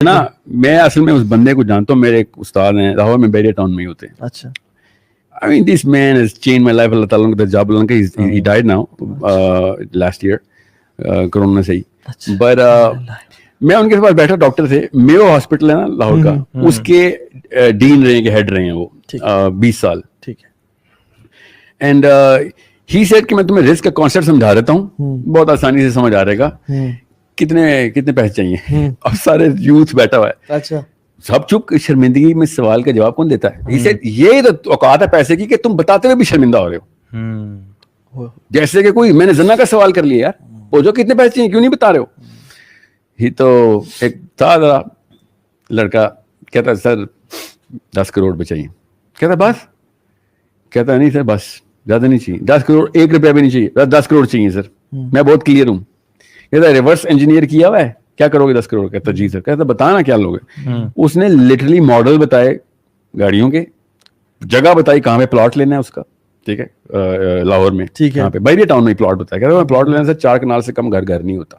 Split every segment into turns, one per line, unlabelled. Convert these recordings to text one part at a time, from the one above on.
نا میں اصل میں اس بندے کو جانتا ہوں, میرے ایک استاد ہیں لاہور میں بیریا ٹاؤن میں ہی ہوتے ہیں.
اچھا.
I mean, this man has changed my life. اللہ تعالیٰ کا جاب اللہ کا, he died now last year corona سے ہی. But میں ان کے پاس بیٹھا, ڈاکٹر تھے, میو ہاسپٹل ہے نا لاہور کا, اس کے ڈین رہے ہیں, کہ ہیڈ رہے ہیں وہ 20 سال.
ٹھیک ہے.
اینڈ he said کہ میں تمہیں رسک کا کانسیپٹ سمجھا دیتا ہوں, بہت آسانی سے سمجھ آ رہے گا. کتنے پیسے چاہیے؟ اب سارے یوتھ بیٹھا ہوا ہے.
اچھا.
سب چپ, شرمندگی میں سوال کا جواب کون دیتا ہے؟ یہ تو اوقات ہے پیسے کی کہ تم بتاتے ہوئے بھی شرمندہ ہو رہے ہو. جیسے کہ کوئی میں نے زنا کا سوال کر لیا, یار وہ جو کتنے پیسے چاہیے کیوں نہیں بتا رہے ہو. ہی تو ایک تھا ذرا لڑکا, کہتا سر 10 کروڑ روپے چاہیے. کہتا بس؟ کہتا نہیں سر بس, زیادہ نہیں چاہیے, 10 کروڑ 1 روپیہ بھی نہیں چاہیے, 10 کروڑ چاہیے سر, میں بہت کلیئر ہوں. کہتا ریورس انجینئر کیا ہوا ہے, کیا کرو گے 10 کروڑ؟ کہتا جی سر. کہتا بتانا کیا لوگے. اس نے لٹرلی ماڈل بتائے گاڑیوں کے, جگہ بتائی کہاں پہ پلاٹ لینا ہے اس کا, ٹھیک ہے, لاہور میں, یہاں پہ بیریا ٹاؤن میں پلاٹ بتایا. کہتا پلاٹ لینے سے 4 کنال سے کم گھر نہیں ہوتا.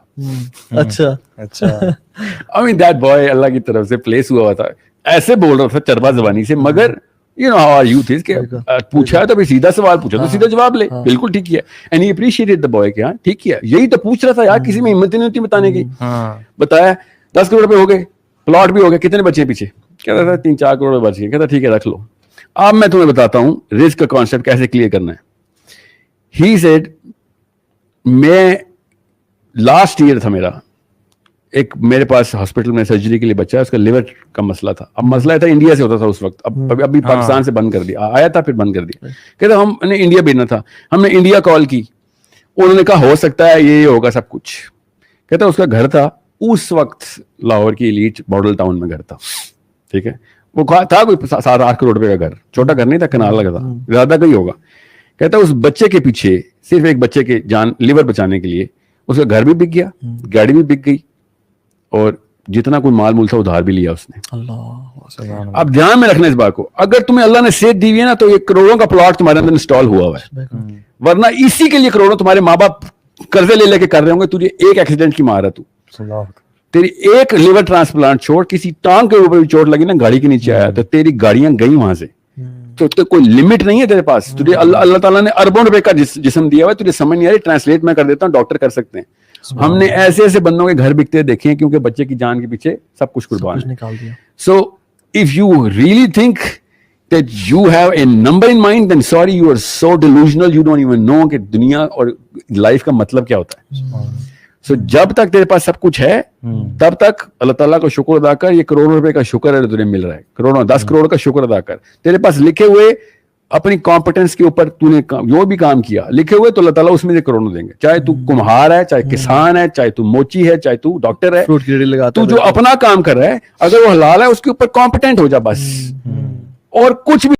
اچھا اچھا.
I mean that boy اللہ کی طرف سے پلیس ہوا ہوا تھا, ایسے بول رہا تھا چربا زبانی سے, مگر you know how our youth is کہ پوچھا ہے تو بھی سیدھا سوال پوچھا تو سیدھا جواب لے. بالکل ٹھیک کیا. And he appreciated the boy کہ ہاں ٹھیک کیا, یہی تو پوچھ رہا تھا یار, کسی میں ہمت نہیں ہوتی بتانے کی. بتایا 10 کروڑ روپے ہو گئے, پلاٹ بھی ہو گیا, کتنے بچے پیچھے؟ کہتا تھا 3-4 کروڑ بچ گئے. کہتا ٹھیک ہے رکھ لو. اب میں تمہیں بتاتا ہوں رسک کا کانسیپٹ کیسے کلیئر کرنا ہے. ہی سیڈ میں لاسٹ ایئر تھا میرا, ایک میرے پاس ہاسپٹل میں سرجری کے لیے بچہ ہے, اس کا لیور کا مسئلہ تھا. اب مسئلہ تھا انڈیا سے ہوتا تھا اس وقت, ابھی پاکستان سے بند کر دیا, آیا تھا پھر بند کر دیا. کہتا ہم نے انڈیا بھیجنا تھا, ہم نے انڈیا کال کی, انہوں نے کہا ہو سکتا ہے یہ ہوگا سب کچھ. کہتا اس کا گھر تھا اس وقت لاہور کی ایلیٹ ماڈل ٹاؤن میں گھر تھا, ٹھیک ہے, وہ تھا کوئی 7-8 کروڑ روپے کا گھر, چھوٹا گھر نہیں تھا, کنال لگا تھا, زیادہ کا ہی ہوگا. کہتا اس بچے کے پیچھے, صرف ایک بچے کے جان لیور بچانے کے لیے اس کا گھر بھی بک گیا, گاڑی بھی بک گئی, اور جتنا کوئی مال مول تھا ادھار بھی لیا اس نے. اب دھیان میں رکھنا اس بات کو, اگر تمہیں اللہ نے صحت دی ہوئی ہے نا تو یہ کروڑوں کا پلاٹ تمہارے اندر انسٹال ہوا ہوا ہے, ورنہ اسی کے لیے کروڑوں تمہارے ماں باپ قرضے لے کے کر رہے ہوں گے. تجھے ایک ایکسیڈنٹ کی مار ہے, تیری ایک لیور ٹرانسپلانٹ چھوڑ, کسی ٹانگ کے اوپر بھی چوٹ لگی نا, گاڑی کے نیچے آیا تو تیری گاڑیاں گئی وہاں سے. تو کوئی لمٹ نہیں ہے تیرے پاس. تجھے اللہ تعالیٰ نے اربوں روپے کا جسم دیا ہوا ہے, تجھے سمجھ نہیں آ رہی, ٹرانسلیٹ میں کر دیتا ہوں, ڈاکٹر کر سکتے ہیں. ہم نے ایسے ایسے بندوں کے گھر بکتے دیکھے ہیں, کیونکہ بچے کی جان کے پیچھے سب کچھ قربان ہے. So if you really think that you have a number in mind, then sorry, you are so delusional, you don't even know کہ دنیا اور لائف کا مطلب کیا ہوتا ہے. سو جب تک تیرے پاس سب کچھ ہے تب تک اللہ تعالیٰ کا شکر ادا کر. یہ کروڑوں روپے کا شکر ہے تجھے مل رہا ہے, کروڑوں 10 کروڑ کا شکر ادا کر. تیرے پاس لکھے ہوئے اپنی کمپٹنس کے اوپر تو نے جو بھی کام کیا لکھے ہوئے, تو اللہ تعالیٰ اس میں سے کروڑوں دیں گے. چاہے تو کمہار ہے, چاہے کسان ہے, چاہے تو موچی ہے, چاہے تو ڈاکٹر ہے, تو جو اپنا کام کر رہا ہے اگر وہ حلال ہے اس کے اوپر کمپٹنٹ ہو جا بس, اور کچھ بھی